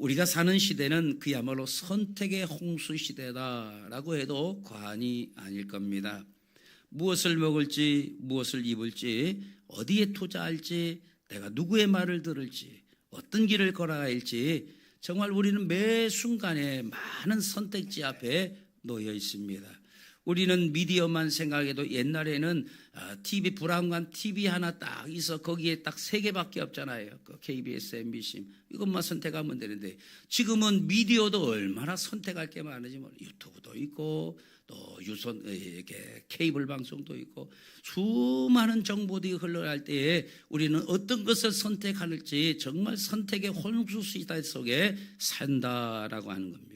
우리가 사는 시대는 그야말로 선택의 홍수 시대다라고 해도 과언이 아닐 겁니다. 무엇을 먹을지, 무엇을 입을지, 어디에 투자할지, 내가 누구의 말을 들을지, 어떤 길을 걸어야 할지, 정말 우리는 매 순간에 많은 선택지 앞에 놓여 있습니다. 우리는 미디어만 생각해도 옛날에는 TV, 브라운관 TV 하나 딱 있어 거기에 딱 3개밖에 없잖아요. 그 KBS, MBC 이것만 선택하면 되는데 지금은 미디어도 얼마나 선택할 게 많은지 유튜브도 있고 또 유선 이렇게 케이블 방송도 있고 수많은 정보들이 흘러갈 때에 우리는 어떤 것을 선택할지 정말 선택의 혼수시대 속에 산다라고 하는 겁니다.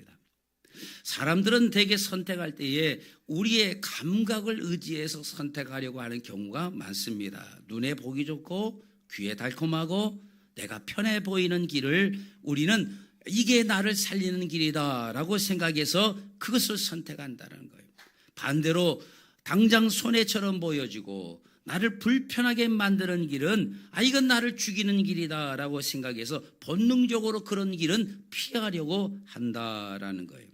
사람들은 대개 선택할 때에 우리의 감각을 의지해서 선택하려고 하는 경우가 많습니다. 눈에 보기 좋고 귀에 달콤하고 내가 편해 보이는 길을 우리는 이게 나를 살리는 길이다라고 생각해서 그것을 선택한다는 거예요. 반대로 당장 손해처럼 보여지고 나를 불편하게 만드는 길은 이건 나를 죽이는 길이다라고 생각해서 본능적으로 그런 길은 피하려고 한다라는 거예요.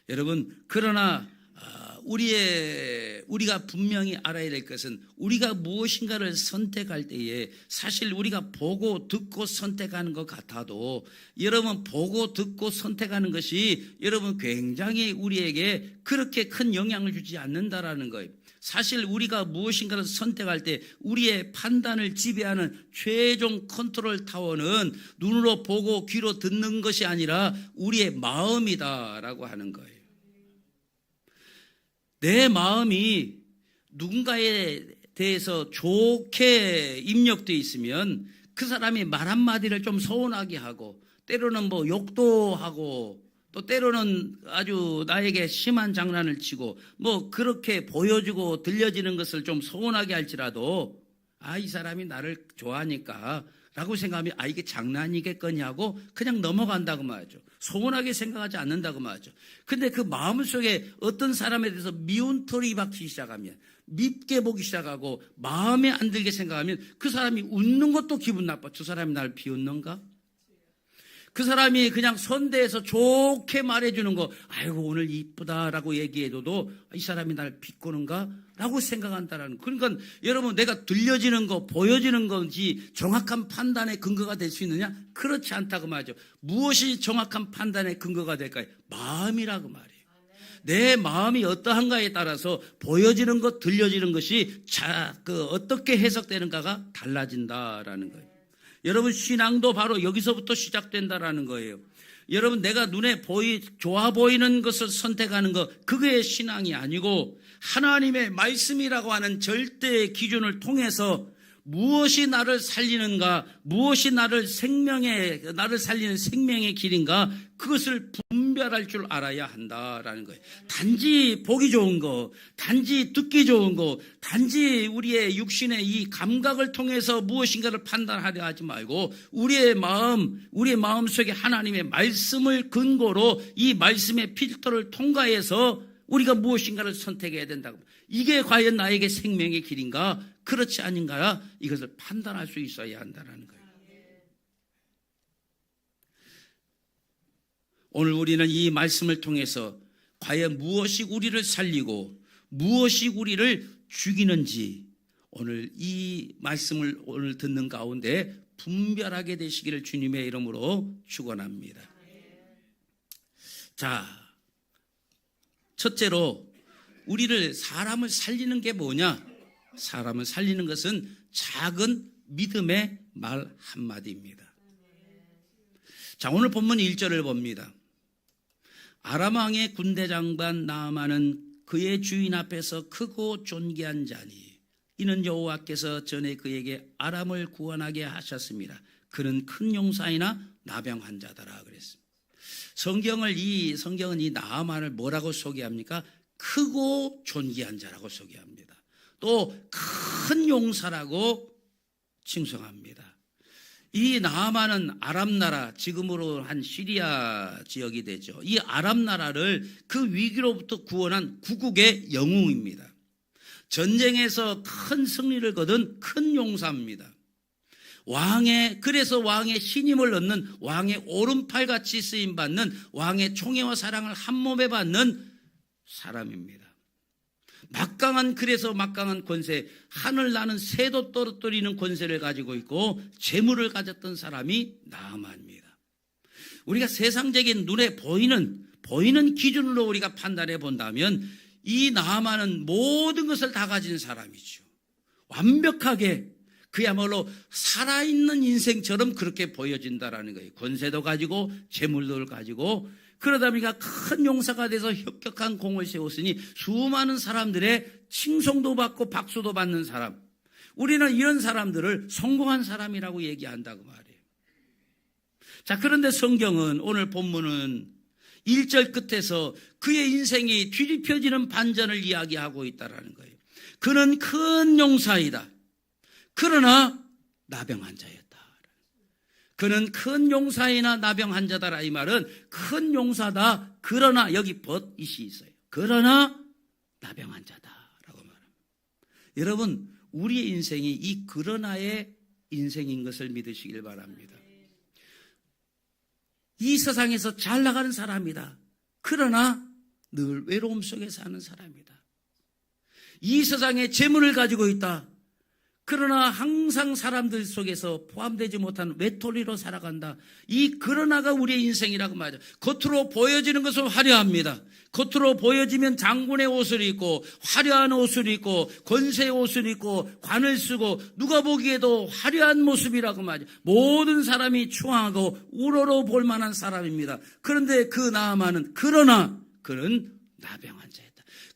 여러분, 그러나 우리가 분명히 알아야 될 것은 우리가 무엇인가를 선택할 때에 사실 우리가 보고 듣고 선택하는 것 같아도 여러분 보고 듣고 선택하는 것이 여러분 굉장히 우리에게 그렇게 큰 영향을 주지 않는다라는 거예요. 사실 우리가 무엇인가를 선택할 때 우리의 판단을 지배하는 최종 컨트롤 타워는 눈으로 보고 귀로 듣는 것이 아니라 우리의 마음이다라고 하는 거예요. 내 마음이 누군가에 대해서 좋게 입력되어 있으면 그 사람이 말 한마디를 좀 서운하게 하고 때로는 욕도 하고 또 때로는 아주 나에게 심한 장난을 치고 그렇게 보여주고 들려지는 것을 좀 서운하게 할지라도 이 사람이 나를 좋아하니까 라고 생각하면 이게 장난이겠거니 하고 그냥 넘어간다고 말하죠. 서운하게 생각하지 않는다고 말하죠. 근데 그 마음속에 어떤 사람에 대해서 미운 털이 박히기 시작하면 밉게 보기 시작하고 마음에 안 들게 생각하면 그 사람이 웃는 것도 기분 나빠. 저 사람이 나를 비웃는가? 그 사람이 그냥 선대해서 좋게 말해주는 거 아이고 오늘 이쁘다라고 얘기해줘도 이 사람이 나를 비꼬는가? 라고 생각한다라는 그러니까 여러분 내가 들려지는 거 보여지는 건지 정확한 판단의 근거가 될 수 있느냐? 그렇지 않다고 말이죠. 무엇이 정확한 판단의 근거가 될까요? 마음이라고 말이에요. 내 마음이 어떠한가에 따라서 보여지는 것 들려지는 것이 어떻게 해석되는가가 달라진다라는 거예요. 여러분 신앙도 바로 여기서부터 시작된다라는 거예요. 여러분 내가 눈에 좋아 보이는 것을 선택하는 것 그게 신앙이 아니고 하나님의 말씀이라고 하는 절대의 기준을 통해서 무엇이 나를 살리는가, 무엇이 나를 살리는 생명의 길인가 그것을 분별할 줄 알아야 한다라는 거예요. 단지 보기 좋은 거, 단지 듣기 좋은 거, 단지 우리의 육신의 이 감각을 통해서 무엇인가를 판단하려 하지 말고 우리의 마음 속에 하나님의 말씀을 근거로 이 말씀의 필터를 통과해서 우리가 무엇인가를 선택해야 된다고. 이게 과연 나에게 생명의 길인가? 그렇지 아닌가? 이것을 판단할 수 있어야 한다는 거예요. 오늘 우리는 이 말씀을 통해서 과연 무엇이 우리를 살리고 무엇이 우리를 죽이는지 오늘 이 말씀을 오늘 듣는 가운데 분별하게 되시기를 주님의 이름으로 축원합니다. 자, 첫째로 사람을 살리는 게 뭐냐? 사람을 살리는 것은 작은 믿음의 말 한마디입니다. 자, 오늘 본문 1절을 봅니다. 아람 왕의 군대 장관 나아만은 그의 주인 앞에서 크고 존귀한 자니 이는 여호와께서 전에 그에게 아람을 구원하게 하셨습니다. 그는 큰 용사이나 나병 환자더라 그랬습니다. 성경은 이 나아만을 뭐라고 소개합니까? 크고 존귀한 자라고 소개합니다. 또 큰 용사라고 칭송합니다. 이 나아만은 아람 나라, 지금으로 한 시리아 지역이 되죠. 이 아람 나라를 그 위기로부터 구원한 구국의 영웅입니다. 전쟁에서 큰 승리를 거둔 큰 용사입니다. 그래서 왕의 신임을 얻는 왕의 오른팔같이 쓰임받는 왕의 총애와 사랑을 한 몸에 받는 사람입니다. 그래서 막강한 권세, 하늘 나는 새도 떨어뜨리는 권세를 가지고 있고 재물을 가졌던 사람이 나아만입니다. 우리가 세상적인 눈에 보이는 기준으로 우리가 판단해 본다면 이 나아만은 모든 것을 다 가진 사람이죠. 완벽하게 그야말로 살아있는 인생처럼 그렇게 보여진다라는 거예요. 권세도 가지고 재물도 가지고 그러다 보니까 큰 용사가 돼서 혁혁한 공을 세웠으니 수많은 사람들의 칭송도 받고 박수도 받는 사람. 우리는 이런 사람들을 성공한 사람이라고 얘기한다고 말이에요. 자, 그런데 성경은 오늘 본문은 1절 끝에서 그의 인생이 뒤집혀지는 반전을 이야기하고 있다는 거예요. 그는 큰 용사이다. 그러나 나병 환자였다. 그는 큰 용사이나 나병 환자다라. 이 말은 큰 용사다. 그러나 여기 벗잇이 있어요. 그러나 나병 환자다라고 말합니다. 여러분, 우리의 인생이 이 그러나의 인생인 것을 믿으시길 바랍니다. 이 세상에서 잘 나가는 사람이다. 그러나 늘 외로움 속에 사는 사람이다. 이 세상에 재물을 가지고 있다. 그러나 항상 사람들 속에서 포함되지 못한 외톨이로 살아간다. 이 그러나가 우리의 인생이라고 말하죠. 겉으로 보여지는 것은 화려합니다. 겉으로 보여지면 장군의 옷을 입고 화려한 옷을 입고 권세의 옷을 입고 관을 쓰고 누가 보기에도 화려한 모습이라고 말하죠. 모든 사람이 추앙하고 우러러 볼 만한 사람입니다. 그런데 그 나아만은 그러나 그는 나병 환자였다.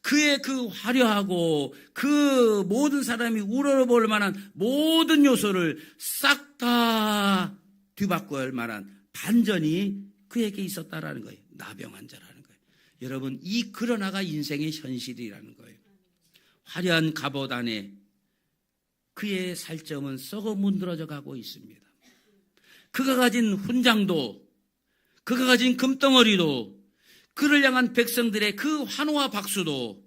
그의 그 화려하고 그 모든 사람이 우러러볼 만한 모든 요소를 싹 다 뒤바꿀 만한 반전이 그에게 있었다라는 거예요. 나병 환자라는 거예요. 여러분, 이 그러나가 인생의 현실이라는 거예요. 화려한 갑옷 안에 그의 살점은 썩어 문드러져 가고 있습니다. 그가 가진 훈장도, 그가 가진 금덩어리도, 그를 향한 백성들의 그 환호와 박수도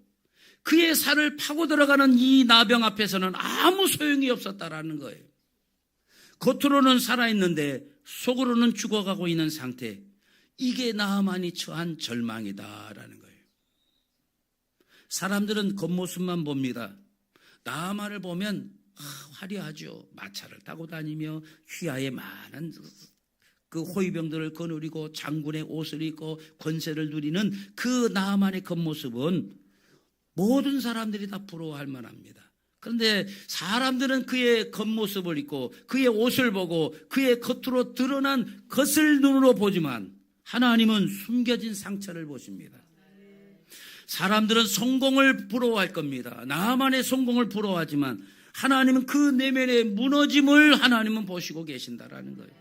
그의 살을 파고 들어가는 이 나병 앞에서는 아무 소용이 없었다라는 거예요. 겉으로는 살아있는데 속으로는 죽어가고 있는 상태. 이게 나아만이 처한 절망이다라는 거예요. 사람들은 겉모습만 봅니다. 나아만을 보면 화려하죠. 마차를 타고 다니며 휘하에 많은 그 호위병들을 거느리고 장군의 옷을 입고 권세를 누리는 그 나아만의 겉모습은 모든 사람들이 다 부러워할 만합니다. 그런데 사람들은 그의 겉모습을 입고 그의 옷을 보고 그의 겉으로 드러난 것을 눈으로 보지만 하나님은 숨겨진 상처를 보십니다. 사람들은 성공을 부러워할 겁니다. 나만의 성공을 부러워하지만 하나님은 그 내면의 무너짐을 하나님은 보시고 계신다라는 거예요.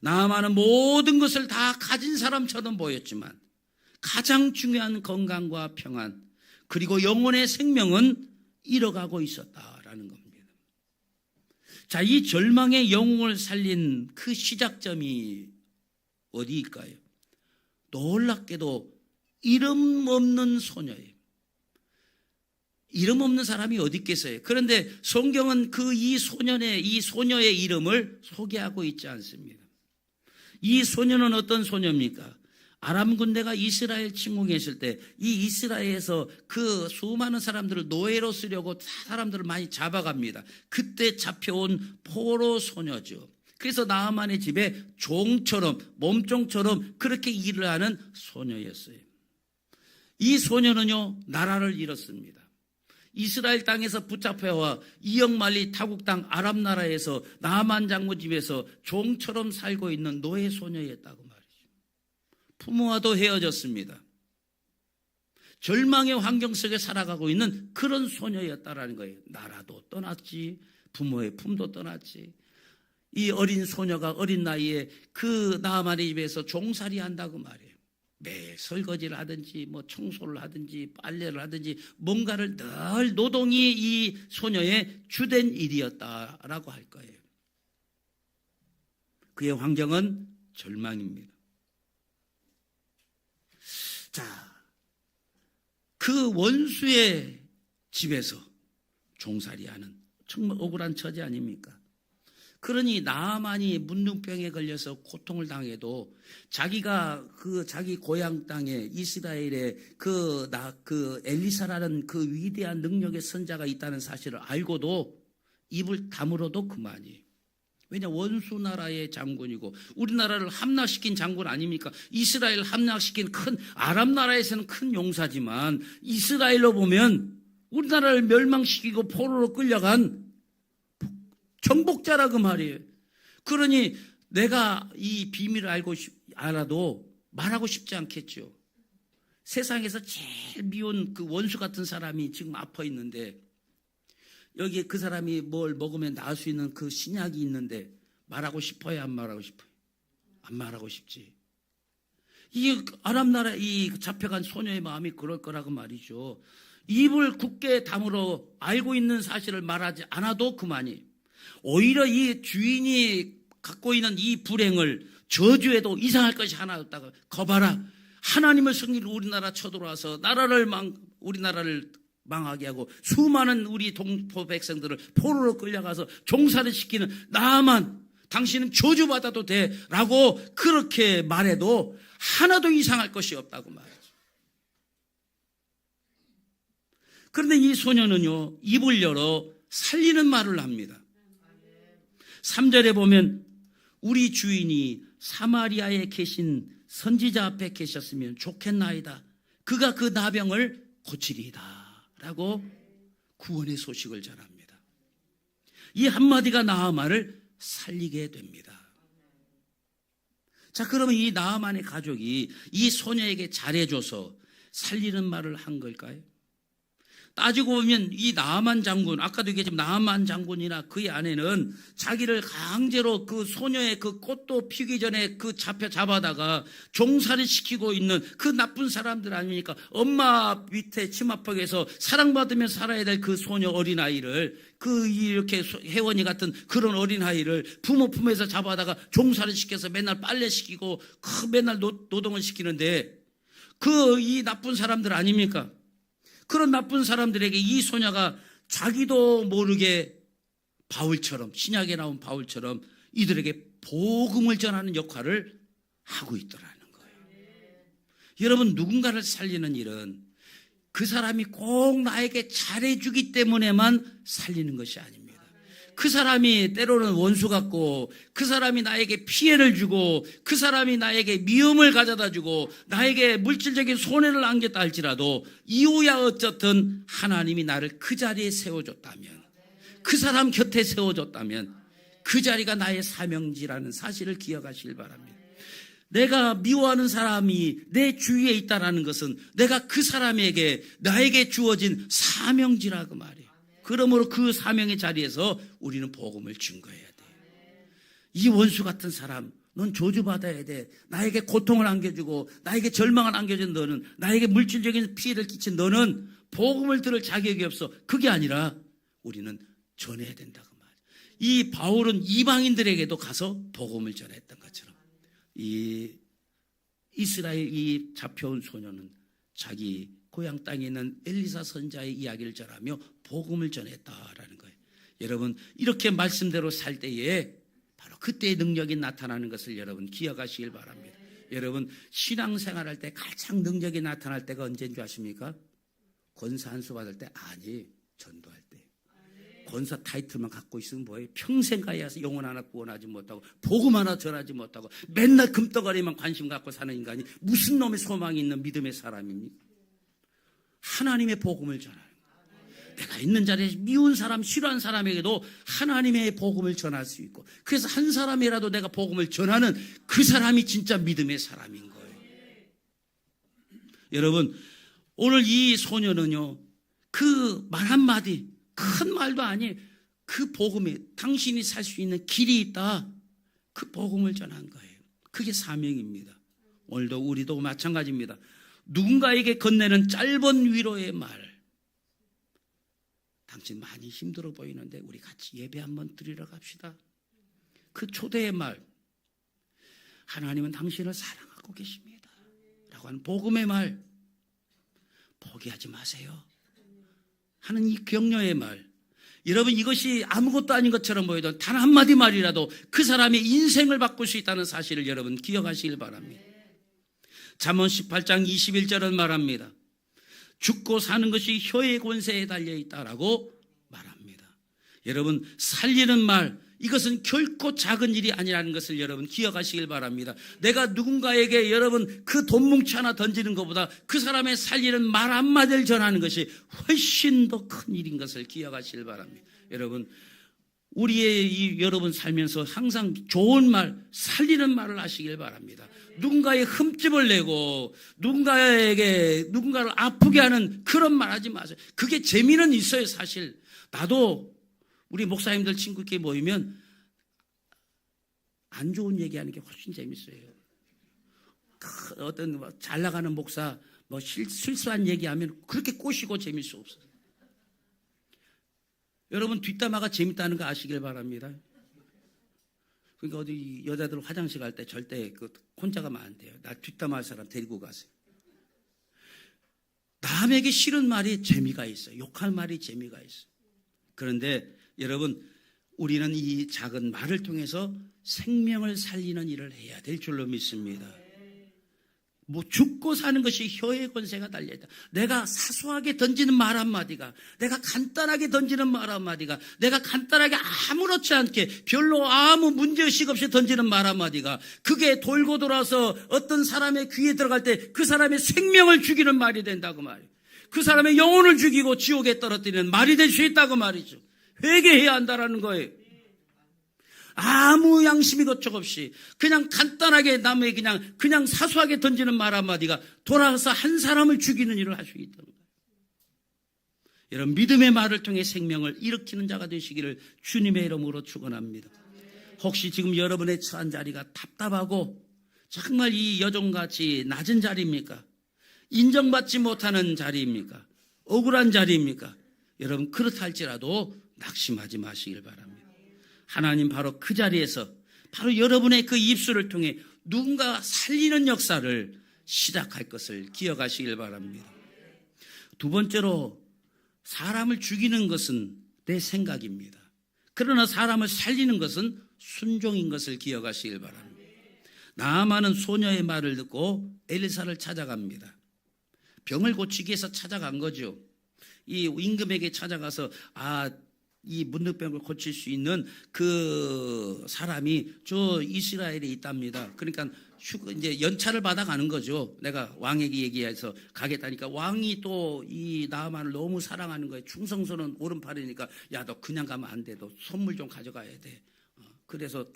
나만은 모든 것을 다 가진 사람처럼 보였지만 가장 중요한 건강과 평안 그리고 영혼의 생명은 잃어가고 있었다라는 겁니다. 자, 이 절망의 영웅을 살린 그 시작점이 어디일까요? 놀랍게도 이름 없는 소녀예요. 이름 없는 사람이 어디 있겠어요? 그런데 성경은 이 소녀의 이름을 소개하고 있지 않습니다. 이 소녀는 어떤 소녀입니까? 아람 군대가 이스라엘 침공했을 때 이 이스라엘에서 그 수많은 사람들을 노예로 쓰려고 사람들을 많이 잡아갑니다. 그때 잡혀온 포로 소녀죠. 그래서 나아만의 집에 종처럼 몸종처럼 그렇게 일을 하는 소녀였어요. 이 소녀는요 나라를 잃었습니다. 이스라엘 땅에서 붙잡혀와 이역만리 타국 땅 아랍 나라에서 나아만 장군 집에서 종처럼 살고 있는 노예 소녀였다고 말이죠. 부모와도 헤어졌습니다. 절망의 환경 속에 살아가고 있는 그런 소녀였다라는 거예요. 나라도 떠났지, 부모의 품도 떠났지. 이 어린 소녀가 어린 나이에 그 나아만의 집에서 종살이 한다고 말이에요. 매 설거지를 하든지 뭐 청소를 하든지 빨래를 하든지 뭔가를 늘 노동이 이 소녀의 주된 일이었다라고 할 거예요. 그의 환경은 절망입니다. 자, 그 원수의 집에서 종살이하는 정말 억울한 처지 아닙니까? 그러니 나아만이 문둥병에 걸려서 고통을 당해도 자기가 그 자기 고향 땅에 이스라엘에 그 엘리사라는 그 위대한 능력의 선자가 있다는 사실을 알고도 입을 다물어도 그만이에요. 왜냐, 원수 나라의 장군이고 우리나라를 함락시킨 장군 아닙니까? 이스라엘 함락시킨 큰 아랍 나라에서는 큰 용사지만 이스라엘로 보면 우리나라를 멸망시키고 포로로 끌려간 정복자라 그 말이에요. 그러니 내가 이 비밀을 알아도 말하고 싶지 않겠죠. 세상에서 제일 미운 그 원수 같은 사람이 지금 아파 있는데 여기에 그 사람이 뭘 먹으면 나을 수 있는 그 신약이 있는데 말하고 싶어요, 안 말하고 싶어요? 안 말하고 싶지. 이 아랍 나라 이 잡혀간 소녀의 마음이 그럴 거라고 말이죠. 입을 굳게 다물어 알고 있는 사실을 말하지 않아도 그만이. 오히려 이 주인이 갖고 있는 이 불행을 저주해도 이상할 것이 하나 없다고. 거봐라, 하나님의 승리를 우리나라 쳐들어와서 우리나라를 망하게 하고 수많은 우리 동포 백성들을 포로로 끌려가서 종살이 시키는 나만 당신은 저주받아도 돼 라고 그렇게 말해도 하나도 이상할 것이 없다고 말이죠. 그런데 이 소녀는요, 입을 열어 살리는 말을 합니다. 3절에 보면 우리 주인이 사마리아에 계신 선지자 앞에 계셨으면 좋겠나이다. 그가 그 나병을 고치리이다 라고 구원의 소식을 전합니다. 이 한마디가 나아만을 살리게 됩니다. 자, 그러면 이 나아만의 가족이 이 소녀에게 잘해줘서 살리는 말을 한 걸까요? 따지고 보면 이 나아만 장군, 아까도 얘기했지만 나아만 장군이나 그의 아내는 자기를 강제로 그 소녀의 그 꽃도 피기 전에 그 잡아다가 종살이 시키고 있는 그 나쁜 사람들 아닙니까? 엄마 밑에 치마폭에서 사랑받으며 살아야 될 그 소녀 어린아이를, 그 이렇게 혜원이 같은 그런 어린아이를 부모 품에서 잡아다가 종살이 시켜서 맨날 빨래 시키고 맨날 노동을 시키는데 그 이 나쁜 사람들 아닙니까? 그런 나쁜 사람들에게 이 소녀가 자기도 모르게 바울처럼, 신약에 나온 바울처럼 이들에게 복음을 전하는 역할을 하고 있더라는 거예요. 여러분, 누군가를 살리는 일은 그 사람이 꼭 나에게 잘해주기 때문에만 살리는 것이 아닙니다. 그 사람이 때로는 원수 같고, 그 사람이 나에게 피해를 주고, 그 사람이 나에게 미움을 가져다 주고, 나에게 물질적인 손해를 안겼다 할지라도 이유야 어쨌든 하나님이 나를 그 자리에 세워줬다면, 그 사람 곁에 세워줬다면 그 자리가 나의 사명지라는 사실을 기억하시길 바랍니다. 내가 미워하는 사람이 내 주위에 있다는 것은 내가 그 사람에게 나에게 주어진 사명지라고 말이에요. 그러므로 그 사명의 자리에서 우리는 복음을 증거해야 돼요. 이 원수 같은 사람, 넌 저주받아야 돼. 나에게 고통을 안겨주고 나에게 절망을 안겨준 너는, 나에게 물질적인 피해를 끼친 너는 복음을 들을 자격이 없어. 그게 아니라 우리는 전해야 된다고 말이에요. 이 바울은 이방인들에게도 가서 복음을 전했던 것처럼 이 이스라엘 이 잡혀온 소녀는 자기 고향 땅에 있는 엘리사 선자의 이야기를 전하며 복음을 전했다라는 거예요. 여러분, 이렇게 말씀대로 살 때에 바로 그때의 능력이 나타나는 것을 여러분 기억하시길 바랍니다. 여러분, 신앙생활할 때 가장 능력이 나타날 때가 언제인 줄 아십니까? 권사 한 수 받을 때? 아니, 전도할 때. 권사 타이틀만 갖고 있으면 뭐예요? 평생 가야 영혼 하나 구원하지 못하고 복음 하나 전하지 못하고 맨날 금덩어리만 관심 갖고 사는 인간이 무슨 놈의 소망이 있는 믿음의 사람입니까? 하나님의 복음을 전하는 거예요. 내가 있는 자리에 미운 사람, 싫어하는 사람에게도 하나님의 복음을 전할 수 있고, 그래서 한 사람이라도 내가 복음을 전하는 그 사람이 진짜 믿음의 사람인 거예요. 여러분, 오늘 이 소녀는요, 그 말 한마디, 큰 말도 아니에요. 그 복음에 당신이 살 수 있는 길이 있다. 그 복음을 전한 거예요. 그게 사명입니다. 오늘도 우리도 마찬가지입니다. 누군가에게 건네는 짧은 위로의 말. 당신 많이 힘들어 보이는데 우리 같이 예배 한번 드리러 갑시다. 그 초대의 말. 하나님은 당신을 사랑하고 계십니다. 라고 하는 복음의 말. 포기하지 마세요. 하는 이 격려의 말. 여러분, 이것이 아무것도 아닌 것처럼 보여도 단 한마디 말이라도 그 사람의 인생을 바꿀 수 있다는 사실을 여러분 기억하시길 바랍니다. 잠언 18장 21절은 말합니다. 죽고 사는 것이 혀의 권세에 달려있다라고 말합니다. 여러분, 살리는 말, 이것은 결코 작은 일이 아니라는 것을 여러분 기억하시길 바랍니다. 내가 누군가에게 여러분 그 돈 뭉치 하나 던지는 것보다 그 사람의 살리는 말 한마디를 전하는 것이 훨씬 더 큰 일인 것을 기억하시길 바랍니다. 여러분, 우리의 여러분 살면서 항상 좋은 말, 살리는 말을 하시길 바랍니다. 누군가의 흠집을 내고 누군가를 아프게 하는 그런 말 하지 마세요. 그게 재미는 있어요. 사실 나도 우리 목사님들 친구끼리 모이면 안 좋은 얘기하는 게 훨씬 재밌어요. 어떤 잘 나가는 목사 실수한 얘기하면 그렇게 꼬시고 재밌어 없어요. 여러분, 뒷담화가 재밌다는 거 아시길 바랍니다. 그러니까 어디 여자들 화장실 갈 때 절대 혼자 가면 안 돼요. 나 뒷담화 할 사람 데리고 가세요. 남에게 싫은 말이 재미가 있어요. 욕할 말이 재미가 있어요. 그런데 여러분, 우리는 이 작은 말을 통해서 생명을 살리는 일을 해야 될 줄로 믿습니다. 죽고 사는 것이 혀의 권세가 달려있다. 내가 사소하게 던지는 말 한마디가, 내가 간단하게 던지는 말 한마디가, 내가 간단하게 아무렇지 않게 별로 아무 문제의식 없이 던지는 말 한마디가, 그게 돌고 돌아서 어떤 사람의 귀에 들어갈 때 그 사람의 생명을 죽이는 말이 된다고 말이에요. 그 사람의 영혼을 죽이고 지옥에 떨어뜨리는 말이 될 수 있다고 말이죠. 회개해야 한다라는 거예요. 아무 양심이 거척 없이 그냥 간단하게 남의 그냥 사소하게 던지는 말 한마디가 돌아가서 한 사람을 죽이는 일을 할 수 있다는 거예요. 여러분, 믿음의 말을 통해 생명을 일으키는 자가 되시기를 주님의 이름으로 축원합니다. 혹시 지금 여러분의 처한 자리가 답답하고 정말 이 여종같이 낮은 자리입니까? 인정받지 못하는 자리입니까? 억울한 자리입니까? 여러분, 그렇다 할지라도 낙심하지 마시길 바랍니다. 하나님 바로 그 자리에서 바로 여러분의 그 입술을 통해 누군가 살리는 역사를 시작할 것을 기억하시길 바랍니다. 두 번째로, 사람을 죽이는 것은 내 생각입니다. 그러나 사람을 살리는 것은 순종인 것을 기억하시길 바랍니다. 나아만은 소녀의 말을 듣고 엘리사를 찾아갑니다. 병을 고치기 위해서 찾아간 거죠. 이 임금에게 찾아가서 이 문득병을 고칠 수 있는 그 사람이 저 이스라엘에 있답니다. 그러니까 이제 연차를 받아가는 거죠. 내가 왕에게 얘기해서 가겠다니까 왕이 또 이 나아만을 너무 사랑하는 거예요. 충성스러운 오른팔이니까 야, 너 그냥 가면 안 돼. 너 선물 좀 가져가야 돼. 그래서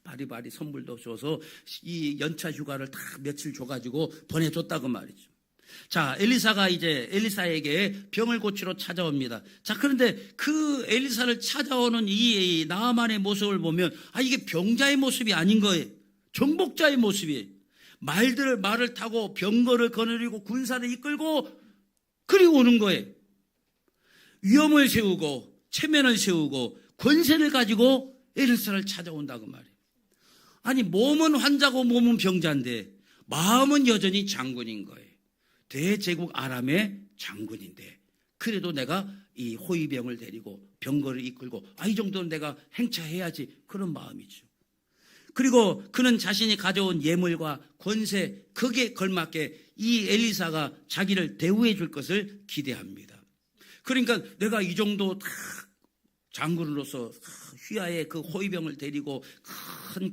바리바리 선물도 줘서 이 연차 휴가를 다 며칠 줘가지고 보내줬다고 말이죠. 자, 엘리사가 이제 엘리사에게 병을 고치러 찾아옵니다. 자, 그런데 그 엘리사를 찾아오는 이 나아만의 모습을 보면 이게 병자의 모습이 아닌 거예요. 정복자의 모습이에요. 말을 타고 병거를 거느리고 군사를 이끌고 그리고 오는 거예요. 위엄을 세우고 체면을 세우고 권세를 가지고 엘리사를 찾아온다고 말이에요. 아니, 몸은 환자고 몸은 병자인데 마음은 여전히 장군인 거예요. 대제국 아람의 장군인데 그래도 내가 이 호위병을 데리고 병거를 이끌고 이 정도는 내가 행차해야지, 그런 마음이죠. 그리고 그는 자신이 가져온 예물과 권세, 거기에 걸맞게 이 엘리사가 자기를 대우해 줄 것을 기대합니다. 그러니까 내가 이 정도 다 장군으로서 휘하에 그 호위병을 데리고 큰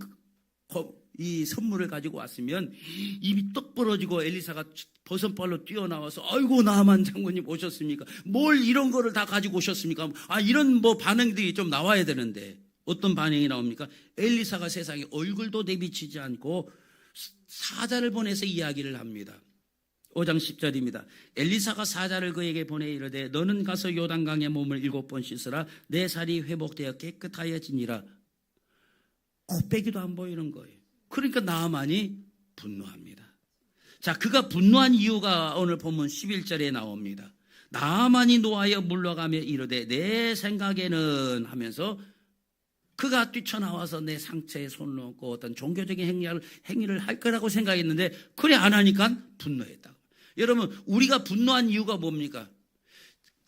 이 선물을 가지고 왔으면 입이 떡 벌어지고 엘리사가 버선발로 뛰어나와서 아이고 나만 장군님 오셨습니까? 뭘 이런 거를 다 가지고 오셨습니까? 이런 반응들이 좀 나와야 되는데 어떤 반응이 나옵니까? 엘리사가 세상에 얼굴도 내비치지 않고 사자를 보내서 이야기를 합니다. 5장 10절입니다. 엘리사가 사자를 그에게 보내 이르되 너는 가서 요단강에 몸을 7번 씻으라. 내 살이 회복되어 깨끗하여지니라. 코빼기도 안 보이는 거예요. 그러니까 나아만이 분노합니다. 자, 그가 분노한 이유가 오늘 본문 11절에 나옵니다. 나아만이 노하여 물러가며 이르되 내 생각에는 하면서 그가 뛰쳐나와서 내 상처에 손을 얹고 어떤 종교적인 행위를 할 거라고 생각했는데 그래 안 하니까 분노했다. 여러분, 우리가 분노한 이유가 뭡니까?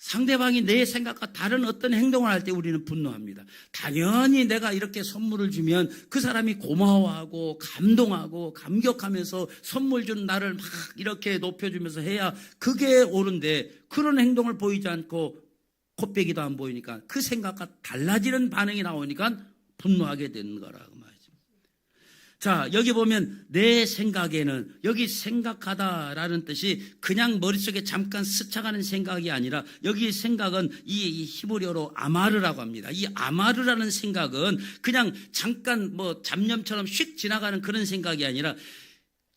상대방이 내 생각과 다른 어떤 행동을 할 때 우리는 분노합니다. 당연히 내가 이렇게 선물을 주면 그 사람이 고마워하고 감동하고 감격하면서 선물 준 나를 막 이렇게 높여주면서 해야 그게 옳은데, 그런 행동을 보이지 않고 콧배기도 안 보이니까 그 생각과 달라지는 반응이 나오니까 분노하게 되는 거라고 말이죠. 자, 여기 보면 내 생각에는, 여기 생각하다라는 뜻이 그냥 머릿속에 잠깐 스쳐가는 생각이 아니라, 여기 생각은 이 히브리어로 아마르라고 합니다. 이 아마르라는 생각은 그냥 잠깐 뭐 잡념처럼 휙 지나가는 그런 생각이 아니라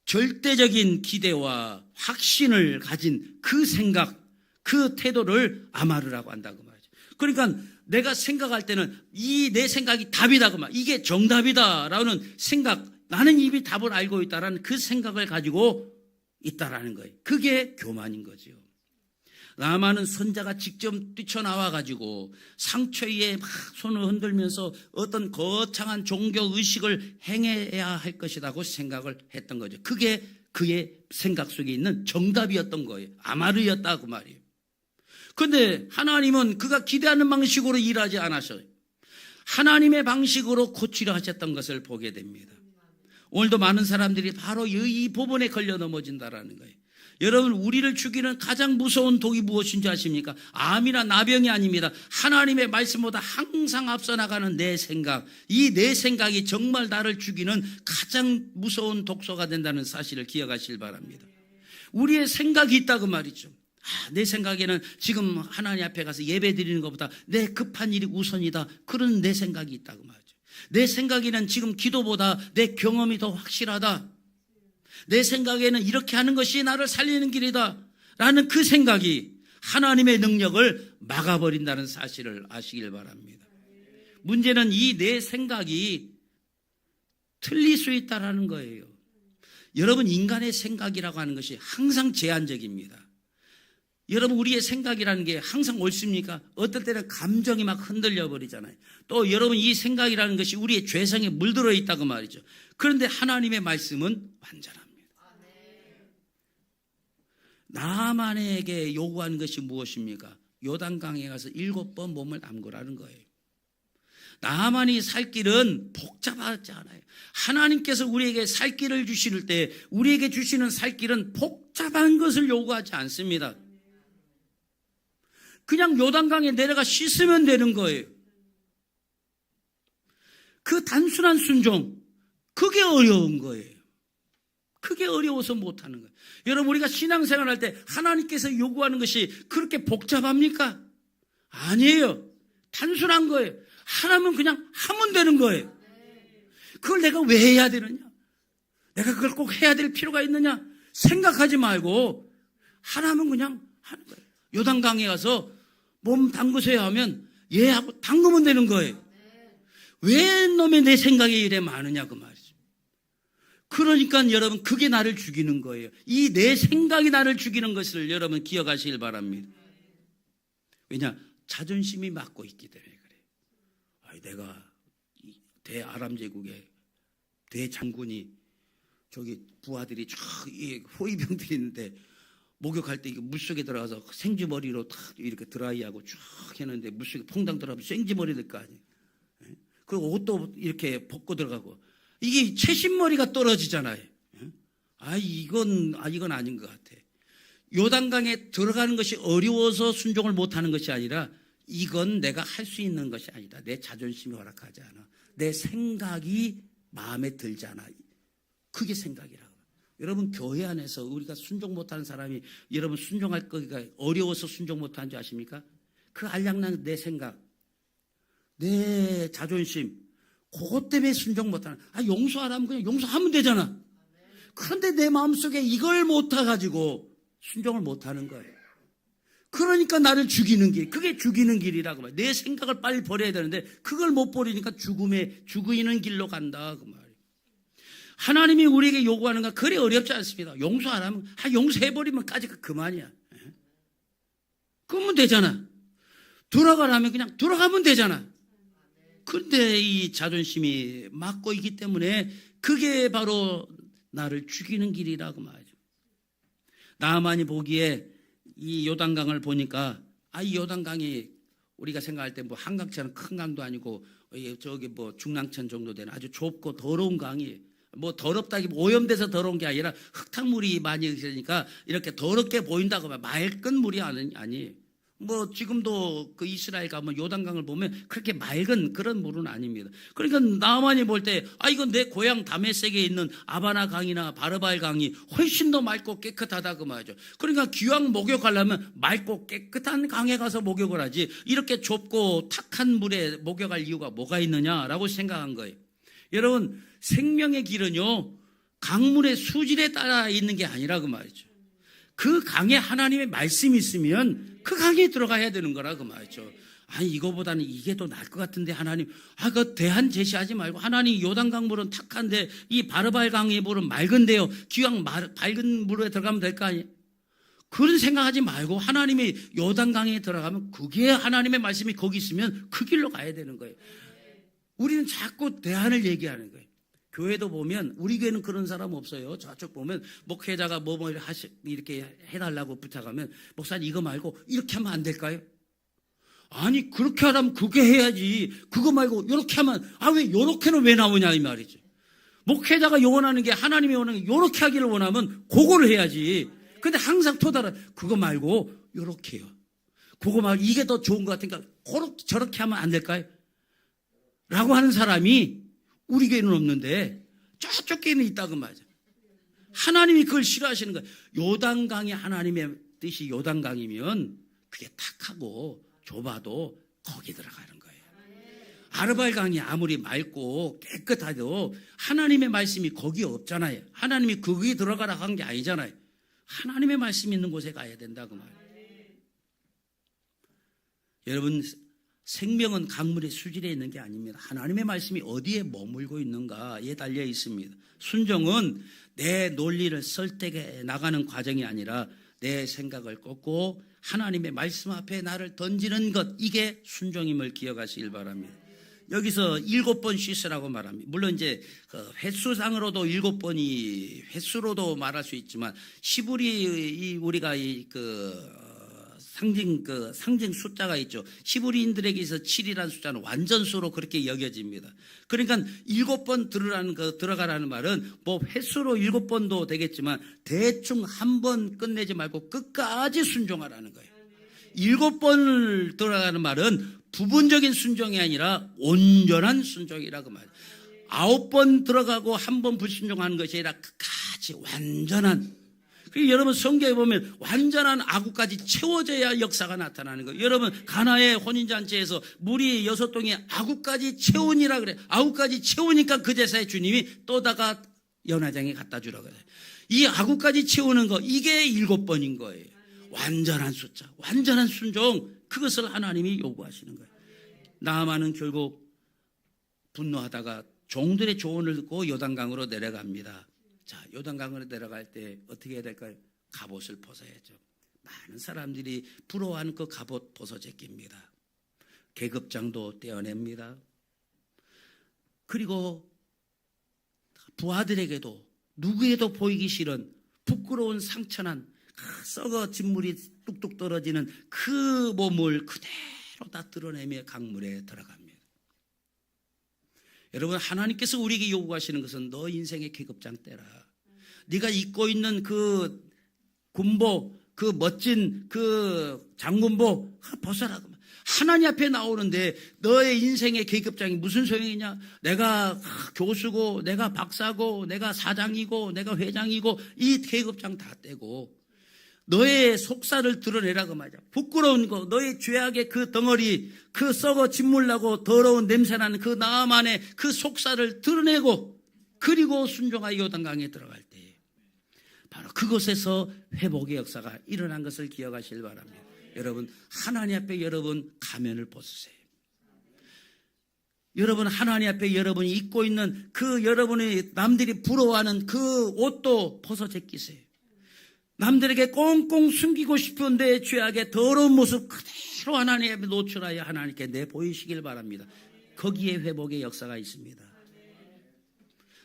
절대적인 기대와 확신을 가진 그 생각, 그 태도를 아마르라고 한다고 말이죠. 그러니까 내가 생각할 때는 이 내 생각이 답이다, 그 말, 이게 정답이다라는 생각, 나는 이미 답을 알고 있다라는 그 생각을 가지고 있다라는 거예요. 그게 교만인 거죠. 나만은 선자가 직접 뛰쳐나와 가지고 상처 위에 막 손을 흔들면서 어떤 거창한 종교 의식을 행해야 할 것이라고 생각을 했던 거죠. 그게 그의 생각 속에 있는 정답이었던 거예요. 아마르였다고 말이에요. 그런데 하나님은 그가 기대하는 방식으로 일하지 않았어요. 하나님의 방식으로 고치려 하셨던 것을 보게 됩니다. 오늘도 많은 사람들이 바로 이 부분에 걸려 넘어진다라는 거예요. 여러분, 우리를 죽이는 가장 무서운 독이 무엇인지 아십니까? 암이나 나병이 아닙니다. 하나님의 말씀보다 항상 앞서 나가는 내 생각, 이 내 생각이 정말 나를 죽이는 가장 무서운 독소가 된다는 사실을 기억하시길 바랍니다. 우리의 생각이 있다고 말이죠. 내 생각에는 지금 하나님 앞에 가서 예배 드리는 것보다 내 급한 일이 우선이다, 그런 내 생각이 있다고 말이죠. 내 생각에는 지금 기도보다 내 경험이 더 확실하다, 내 생각에는 이렇게 하는 것이 나를 살리는 길이다 라는 그 생각이 하나님의 능력을 막아버린다는 사실을 아시길 바랍니다. 문제는 이 내 생각이 틀릴 수 있다는 거예요. 여러분, 인간의 생각이라고 하는 것이 항상 제한적입니다. 여러분, 우리의 생각이라는 게 항상 옳습니까? 어떨 때는 감정이 막 흔들려 버리잖아요. 또 여러분, 이 생각이라는 것이 우리의 죄성에 물들어 있다고 말이죠. 그런데 하나님의 말씀은 완전합니다. 나만에게 요구하는 것이 무엇입니까? 요단강에 가서 7번 몸을 담그라는 거예요. 나만이 살 길은 복잡하지 않아요. 하나님께서 우리에게 살 길을 주실 때 우리에게 주시는 살 길은 복잡한 것을 요구하지 않습니다. 그냥 요단강에 내려가 씻으면 되는 거예요. 그 단순한 순종, 그게 어려운 거예요. 그게 어려워서 못하는 거예요. 여러분, 우리가 신앙생활 할 때 하나님께서 요구하는 것이 그렇게 복잡합니까? 아니에요. 단순한 거예요. 하나면 그냥 하면 되는 거예요. 그걸 내가 왜 해야 되느냐? 내가 그걸 꼭 해야 될 필요가 있느냐? 생각하지 말고 하나면 그냥 하는 거예요. 요단강에 가서 몸 담그세요 하면 예 하고 담그면 되는 거예요. 왜 놈의 내 생각이 이래 많으냐, 그 말이죠. 그러니까 여러분, 그게 나를 죽이는 거예요. 이 내 생각이 나를 죽이는 것을 여러분 기억하시길 바랍니다. 왜냐? 자존심이 맡고 있기 때문에 그래요. 내가 대아람 제국의 대장군이 저기 부하들이 쫙 호위병들이 있는데 목욕할 때 물속에 들어가서 생쥐머리로 탁 이렇게 드라이하고 쫙 했는데 물속에 퐁당 들어가면 생쥐머리 될 거 아니에요. 그리고 옷도 이렇게 벗고 들어가고 이게 채신머리가 떨어지잖아요. 이건 아닌 것 같아. 요단강에 들어가는 것이 어려워서 순종을 못하는 것이 아니라 이건 내가 할 수 있는 것이 아니다. 내 자존심이 허락하지 않아. 내 생각이 마음에 들지 않아. 그게 생각이라고. 여러분, 교회 안에서 우리가 순종 못하는 사람이 여러분 순종할 거기가 어려워서 순종 못하는 줄 아십니까? 그 알량난 내 생각, 내 자존심, 그것 때문에 순종 못하는. 용서하라면 그냥 용서하면 되잖아. 그런데 내 마음속에 이걸 못해가지고 순종을 못하는 거예요. 그러니까 나를 죽이는 길, 그게 죽이는 길이라고 말이에요. 내 생각을 빨리 버려야 되는데 그걸 못 버리니까 죽이는 길로 간다, 그 말이에요. 하나님이 우리에게 요구하는 건 그리 어렵지 않습니다. 용서 안 하면, 용서해버리면 까지 그만이야. 그러면 되잖아. 돌아가라면 그냥 돌아가면 되잖아. 그런데 이 자존심이 막고 있기 때문에 그게 바로 나를 죽이는 길이라고 말이죠. 나만이 보기에 이 요단강을 보니까 이 요단강이 우리가 생각할 때 뭐 한강처럼 큰 강도 아니고 저기 뭐 중랑천 정도 되는 아주 좁고 더러운 강이 뭐 더럽다기 오염돼서 더러운 게 아니라 흙탕물이 많이 있으니까 이렇게 더럽게 보인다고 하면 맑은 물이 아니. 뭐 지금도 그 이스라엘 가면 요단강을 보면 그렇게 맑은 그런 물은 아닙니다. 그러니까 나만이 볼 때 이건 내 고향 다메섹에 있는 아바나 강이나 바르발 강이 훨씬 더 맑고 깨끗하다 그 말이죠. 그러니까 기왕 목욕하려면 맑고 깨끗한 강에 가서 목욕을 하지 이렇게 좁고 탁한 물에 목욕할 이유가 뭐가 있느냐라고 생각한 거예요. 여러분, 생명의 길은요 강물의 수질에 따라 있는 게 아니라 그 말이죠. 그 강에 하나님의 말씀이 있으면 그 강에 들어가야 되는 거라 그 말이죠. 이거보다는 이게 더 나을 것 같은데 하나님, 그 대안 제시하지 말고 하나님 요단강 물은 탁한데 이 바르발 강의 물은 맑은데요. 기왕 밝은 물에 들어가면 될 거 아니에요. 그런 생각하지 말고 하나님이 요단강에 들어가면 그게 하나님의 말씀이 거기 있으면 그 길로 가야 되는 거예요. 우리는 자꾸 대안을 얘기하는 거예요. 교회도 보면 우리 교회는 그런 사람 없어요. 저쪽 보면 목회자가 뭐 이렇게 해달라고 부탁하면 목사님 이거 말고 이렇게 하면 안 될까요? 아니 그렇게 하라면 그게 해야지. 그거 말고 이렇게 하면 왜 이렇게는 왜 나오냐 이 말이죠. 목회자가 원하는 게 하나님이 원하는 게 이렇게 하기를 원하면 그거를 해야지. 근데 항상 토달아 그거 말고 이렇게요. 그거 말고 이게 더 좋은 것 같으니까 저렇게 하면 안 될까요? 라고 하는 사람이 우리 교회는 없는데 저쪽 교회는 있다고 말이죠. 하나님이 그걸 싫어하시는 거예요. 요단강이 하나님의 뜻이 요단강이면 그게 탁하고 좁아도 거기 들어가는 거예요. 아르발강이 아무리 맑고 깨끗하도 하나님의 말씀이 거기 없잖아요. 하나님이 거기 들어가라 한 게 아니잖아요. 하나님의 말씀이 있는 곳에 가야 된다고 말이에요. 여러분, 생명은 강물의 수질에 있는 게 아닙니다. 하나님의 말씀이 어디에 머물고 있는가에 달려 있습니다. 순종은 내 논리를 설득해 나가는 과정이 아니라 내 생각을 꺾고 하나님의 말씀 앞에 나를 던지는 것, 이게 순종임을 기억하시길 바랍니다. 여기서 7번 씻으라고 말합니다. 물론 이제 횟수상으로도 7번이 횟수로도 말할 수 있지만 시부리 우리가 상징 숫자가 있죠. 시브리인들에게서 7이라는 숫자는 완전수로 그렇게 여겨집니다. 그러니까 7번 들어가라는 말은 뭐 횟수로 7번도 되겠지만 대충 한 번 끝내지 말고 끝까지 순종하라는 거예요. 7번을 들어가는 말은 부분적인 순종이 아니라 온전한 순종이라고 말해요. 9번 들어가고 한 번 불순종하는 것이 아니라 끝까지 완전한. 여러분 성경에 보면 완전한 아구까지 채워져야 역사가 나타나는 거예요. 여러분 가나의 혼인잔치에서 물이 6동에 아구까지 채우니라 그래. 아구까지 채우니까 그 제사에 주님이 또다가 연회장에 갖다 주라 그래. 이 아구까지 채우는 거, 이게 7번인 거예요. 완전한 숫자, 완전한 순종, 그것을 하나님이 요구하시는 거예요. 나아만은 결국 분노하다가 종들의 조언을 듣고 요단강으로 내려갑니다. 자, 요단강으로 내려갈 때 어떻게 해야 될까요? 갑옷을 벗어야죠. 많은 사람들이 부러워하는 그 갑옷 벗어 제낍니다. 계급장도 떼어냅니다. 그리고 부하들에게도 누구에도 보이기 싫은 부끄러운 상처난 썩어 진물이 뚝뚝 떨어지는 그 몸을 그대로 다 드러내며 강물에 들어갑니다. 여러분, 하나님께서 우리에게 요구하시는 것은 너 인생의 계급장 떼라. 네가 입고 있는 그 군복, 그 멋진 그 장군복 벗어라. 하나님 앞에 나오는데 너의 인생의 계급장이 무슨 소용이냐? 내가 교수고, 내가 박사고, 내가 사장이고, 내가 회장이고, 이 계급장 다 떼고 너의 속살을 드러내라고 말이야. 부끄러운 거, 너의 죄악의 그 덩어리, 그 썩어 짓물나고 더러운 냄새나는 그 나음 안에 그 속살을 드러내고, 그리고 순종하여 요단강에 들어갈 때 바로 그곳에서 회복의 역사가 일어난 것을 기억하시길 바랍니다. 여러분, 하나님 앞에 여러분 가면을 벗으세요. 여러분, 하나님 앞에 여러분이 입고 있는 그 여러분이 남들이 부러워하는 그 옷도 벗어 제끼세요. 남들에게 꽁꽁 숨기고 싶은 내 죄악의 더러운 모습 그대로 하나님 앞에 노출하여 하나님께 내보이시길 바랍니다. 거기에 회복의 역사가 있습니다.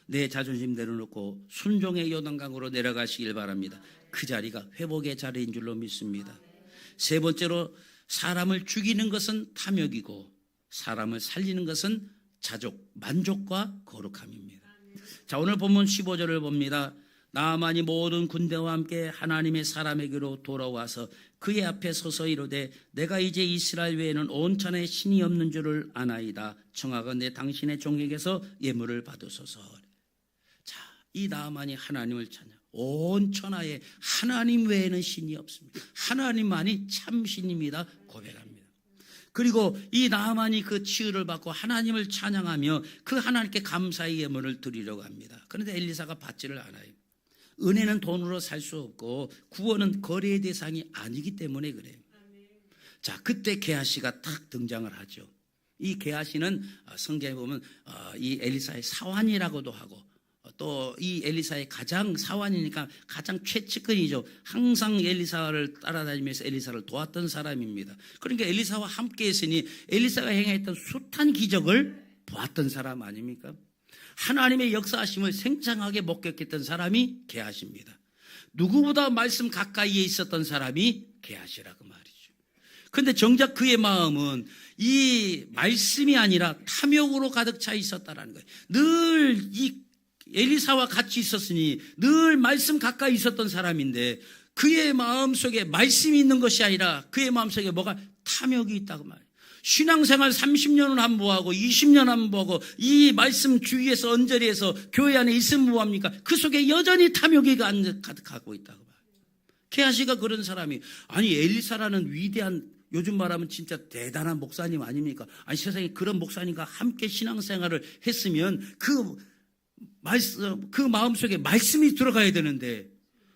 내 자존심 내려놓고 순종의 요단강으로 내려가시길 바랍니다. 그 자리가 회복의 자리인 줄로 믿습니다. 세 번째로 사람을 죽이는 것은 탐욕이고 사람을 살리는 것은 만족과 거룩함입니다. 자, 오늘 본문 15절을 봅니다. 나아만이 모든 군대와 함께 하나님의 사람에게로 돌아와서 그의 앞에 서서 이르되 내가 이제 이스라엘 외에는 온 천하에 신이 없는 줄을 아나이다. 청하건대 당신의 종에게서 예물을 받으소서. 자, 이 나아만이 하나님을 찾냐. 온 천하에 하나님 외에는 신이 없습니다. 하나님만이 참 신입니다. 고백합니다. 그리고 이 나아만이 그 치유를 받고 하나님을 찬양하며 그 하나님께 감사의 예물을 드리려고 합니다. 그런데 엘리사가 받지를 않아요. 은혜는 돈으로 살 수 없고 구원은 거래의 대상이 아니기 때문에 그래요. 자, 그때 게하시가 딱 등장을 하죠. 이 게하시는 성경에 보면 이 엘리사의 사환이라고도 하고 또 이 엘리사의 가장 사환이니까 가장 최측근이죠. 항상 엘리사를 따라다니면서 엘리사를 도왔던 사람입니다. 그러니까 엘리사와 함께 했으니 엘리사가 행했던 숱한 기적을 보았던 사람 아닙니까? 하나님의 역사하심을 생생하게 목격했던 사람이 게하시입니다. 누구보다 말씀 가까이에 있었던 사람이 게하시라고 말이죠. 그런데 정작 그의 마음은 이 말씀이 아니라 탐욕으로 가득 차 있었다는 거예요. 늘 이 엘리사와 같이 있었으니 늘 말씀 가까이 있었던 사람인데 그의 마음속에 말씀이 있는 것이 아니라 그의 마음속에 뭐가 탐욕이 있다고 말이에요. 신앙생활 30년을 한보하고 20년 한보하고 이 말씀 주위에서 언저리에서 교회 안에 있으면 뭐합니까? 그 속에 여전히 탐욕이 가득하고 있다고 말이에요. 게하시가 그런 사람이 아니 엘리사라는 위대한 요즘 말하면 진짜 대단한 목사님 아닙니까? 아니 세상에 그런 목사님과 함께 신앙생활을 했으면 그 마음속에 말씀이 들어가야 되는데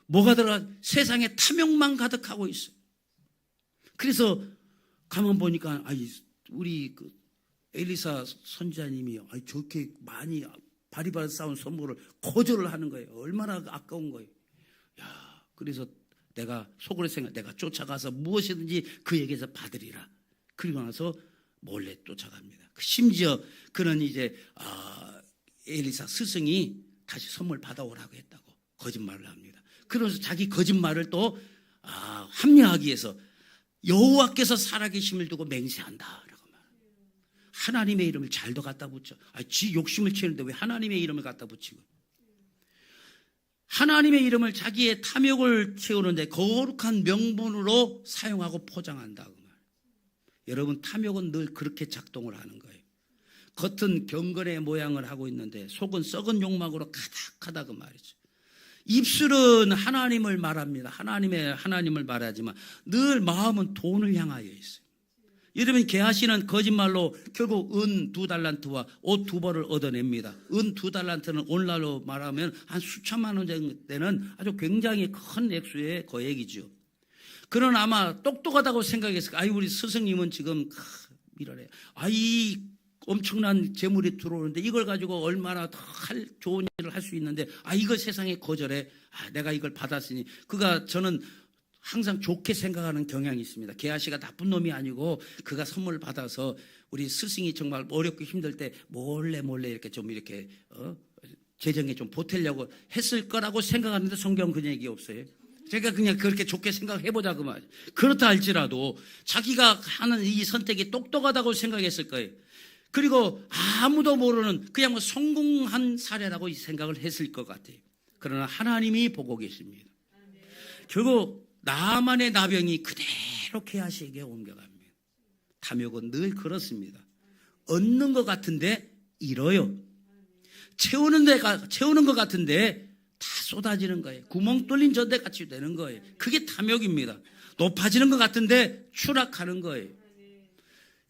뭐가 들어가? 세상에 탐욕만 가득하고 있어요. 그래서 가만 보니까 우리 그 엘리사 선지자님이 저렇게 많이 바리바리 싸운 선물을 거절을 하는 거예요. 얼마나 아까운 거예요. 야, 그래서 내가 속으로 내가 쫓아가서 무엇이든지 그에게서 받으리라. 그리고 나서 몰래 쫓아갑니다. 심지어 그는 이제 엘리사 스승이 다시 선물 받아오라고 했다고 거짓말을 합니다. 그러면서 자기 거짓말을 또 합리화하기 위해서 여호와께서 살아계심을 두고 맹세한다라고 말해요. 하나님의 이름을 잘도 갖다 붙여. 지 욕심을 채우는데 왜 하나님의 이름을 갖다 붙이고? 하나님의 이름을 자기의 탐욕을 채우는데 거룩한 명분으로 사용하고 포장한다고 말해요. 여러분, 탐욕은 늘 그렇게 작동을 하는 거예요. 겉은 경건의 모양을 하고 있는데 속은 썩은 욕망으로 가득하다 그 말이죠. 입술은 하나님을 말합니다. 하나님을 말하지만 늘 마음은 돈을 향하여 있어요. 여러분, 게하시는 거짓말로 결국 은 2달란트와 옷 2벌을 얻어냅니다. 은 2달란트는 오늘날로 말하면 한 수천만 원 정도 되는 아주 굉장히 큰 액수의 거액이죠. 그는 아마 똑똑하다고 생각했을까? 우리 스승님은 지금 이러래. 이 엄청난 재물이 들어오는데 이걸 가지고 얼마나 더 좋은 일을 할 수 있는데 이걸 세상에 거절해. 내가 이걸 받았으니 저는 항상 좋게 생각하는 경향이 있습니다. 게하시가 나쁜 놈이 아니고 그가 선물을 받아서 우리 스승이 정말 어렵고 힘들 때 몰래 이렇게 좀 이렇게 재정에 좀 보태려고 했을 거라고 생각하는데 성경 그런 얘기 없어요. 제가 그냥 그렇게 좋게 생각해보자 그 말이에요. 그렇다 할지라도 자기가 하는 이 선택이 똑똑하다고 생각했을 거예요. 그리고 아무도 모르는 그냥 뭐 성공한 사례라고 생각을 했을 것 같아요. 그러나 하나님이 보고 계십니다. 결국 나만의 나병이 그대로 게하시에게 옮겨갑니다. 탐욕은 늘 그렇습니다. 얻는 것 같은데 잃어요. 채우는 것 같은데 다 쏟아지는 거예요. 구멍 뚫린 전대 같이 되는 거예요. 그게 탐욕입니다. 높아지는 것 같은데 추락하는 거예요.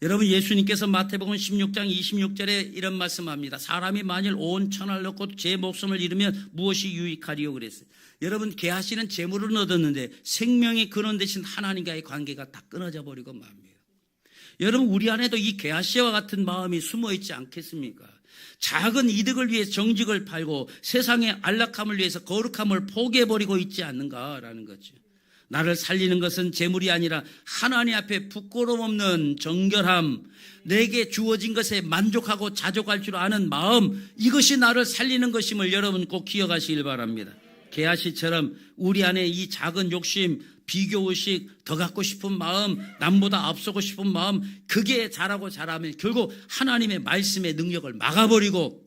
여러분, 예수님께서 마태복음 16장 26절에 이런 말씀합니다. 사람이 만일 온 천하를 얻고 제 목숨을 잃으면 무엇이 유익하리요 그랬어요. 여러분, 게하시는 재물을 얻었는데 생명의 근원 되신 하나님과의 관계가 다 끊어져 버리고 맙니다. 여러분, 우리 안에도 이 게하시와 같은 마음이 숨어 있지 않겠습니까? 작은 이득을 위해 정직을 팔고 세상의 안락함을 위해서 거룩함을 포기해버리고 있지 않는가라는 거죠. 나를 살리는 것은 재물이 아니라 하나님 앞에 부끄러움 없는 정결함, 내게 주어진 것에 만족하고 자족할 줄 아는 마음, 이것이 나를 살리는 것임을 여러분 꼭 기억하시길 바랍니다. 게하시처럼 우리 안에 이 작은 욕심, 비교의식, 더 갖고 싶은 마음, 남보다 앞서고 싶은 마음, 그게 자라면 결국 하나님의 말씀의 능력을 막아버리고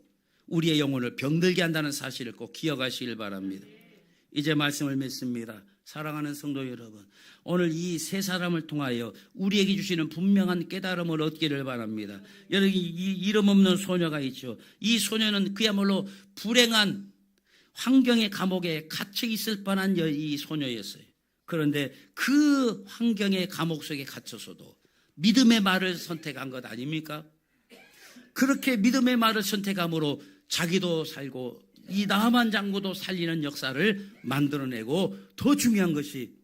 우리의 영혼을 병들게 한다는 사실을 꼭 기억하시길 바랍니다. 이제 말씀을 맺습니다. 사랑하는 성도 여러분, 오늘 이 세 사람을 통하여 우리에게 주시는 분명한 깨달음을 얻기를 바랍니다. 여러분, 이 이름 없는 소녀가 있죠. 이 소녀는 그야말로 불행한 환경의 감옥에 갇혀 있을 뻔한 이 소녀였어요. 그런데 그 환경의 감옥 속에 갇혀서도 믿음의 말을 선택한 것 아닙니까? 그렇게 믿음의 말을 선택함으로 자기도 살고 이 나만 장군도 살리는 역사를 만들어내고, 더 중요한 것이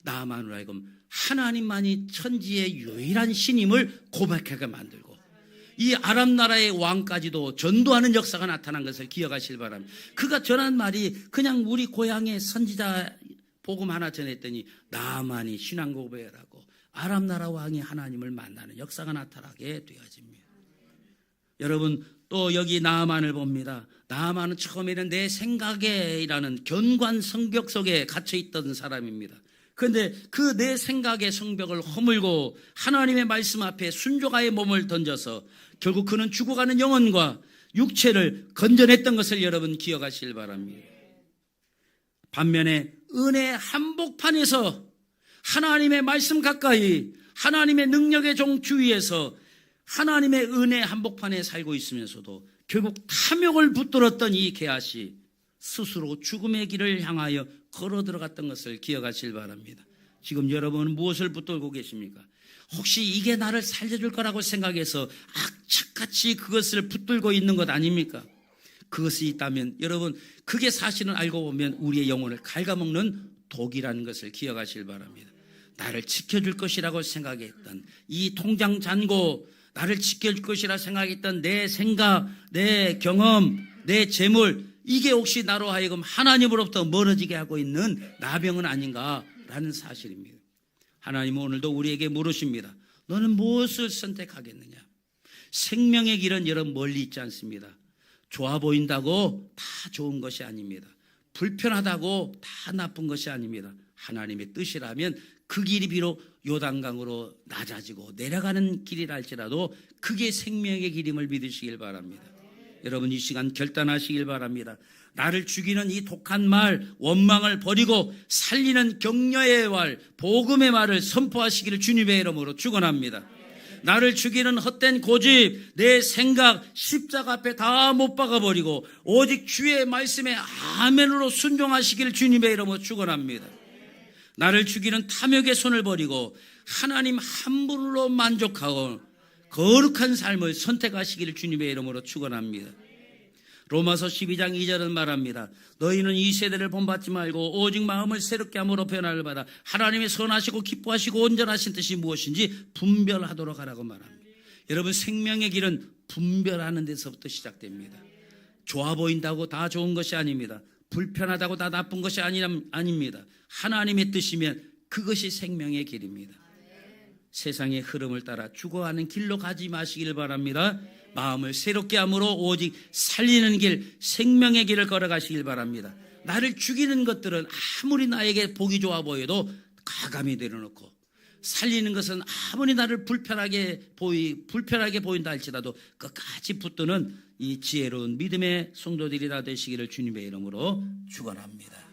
나만으로 하여금 하나님만이 천지의 유일한 신임을 고백하게 만들고 이 아람 나라의 왕까지도 전도하는 역사가 나타난 것을 기억하시길 바랍니다. 그가 전한 말이 그냥 우리 고향의 선지자 복음 하나 전했더니 나만이 신앙 고백하고 아람 나라 왕이 하나님을 만나는 역사가 나타나게 되어집니다. 여러분, 또 여기 나아만을 봅니다. 나아만은 처음에는 내 생각에라는 견고한 성벽 속에 갇혀 있던 사람입니다. 그런데 그 내 생각의 성벽을 허물고 하나님의 말씀 앞에 순종하여 몸을 던져서 결국 그는 죽어가는 영혼과 육체를 건져냈던 것을 여러분 기억하시길 바랍니다. 반면에 은혜 한복판에서 하나님의 말씀 가까이 하나님의 능력의 종 주위에서 하나님의 은혜 한복판에 살고 있으면서도 결국 탐욕을 붙들었던 이 게하시 스스로 죽음의 길을 향하여 걸어 들어갔던 것을 기억하시길 바랍니다. 지금 여러분은 무엇을 붙들고 계십니까? 혹시 이게 나를 살려줄 거라고 생각해서 악착같이 그것을 붙들고 있는 것 아닙니까? 그것이 있다면 여러분, 그게 사실은 알고 보면 우리의 영혼을 갉아먹는 독이라는 것을 기억하시길 바랍니다. 나를 지켜줄 것이라고 생각했던 이 통장 잔고, 나를 지켜줄 것이라 생각했던 내 생각, 내 경험, 내 재물, 이게 혹시 나로 하여금 하나님으로부터 멀어지게 하고 있는 나병은 아닌가라는 사실입니다. 하나님은 오늘도 우리에게 물으십니다. 너는 무엇을 선택하겠느냐? 생명의 길은 여러분 멀리 있지 않습니다. 좋아 보인다고 다 좋은 것이 아닙니다. 불편하다고 다 나쁜 것이 아닙니다. 하나님의 뜻이라면 그 길이 비록 요단강으로 낮아지고 내려가는 길이라 할지라도 그게 생명의 길임을 믿으시길 바랍니다. 여러분, 이 시간 결단하시길 바랍니다. 나를 죽이는 이 독한 말, 원망을 버리고 살리는 격려의 말, 복음의 말을 선포하시기를 주님의 이름으로 축원합니다. 나를 죽이는 헛된 고집, 내 생각, 십자가 앞에 다 못 박아버리고 오직 주의 말씀에 아멘으로 순종하시기를 주님의 이름으로 축원합니다. 나를 죽이는 탐욕의 손을 버리고 하나님 한 분으로 만족하고 거룩한 삶을 선택하시기를 주님의 이름으로 축원합니다. 로마서 12장 2절은 말합니다. 너희는 이 세대를 본받지 말고 오직 마음을 새롭게 함으로 변화를 받아 하나님의 선하시고 기뻐하시고 온전하신 뜻이 무엇인지 분별하도록 하라고 말합니다. 여러분, 생명의 길은 분별하는 데서부터 시작됩니다. 좋아 보인다고 다 좋은 것이 아닙니다. 불편하다고 다 나쁜 것이 아닙니다. 하나님의 뜻이면 그것이 생명의 길입니다. 세상의 흐름을 따라 죽어가는 길로 가지 마시길 바랍니다. 마음을 새롭게 함으로 오직 살리는 길, 생명의 길을 걸어가시길 바랍니다. 나를 죽이는 것들은 아무리 나에게 보기 좋아 보여도 가감히 내려놓고, 살리는 것은 아무리 나를 불편하게 보인다 할지라도 끝까지 붙드는 이 지혜로운 믿음의 성도들이 다 되시기를 주님의 이름으로 축원합니다.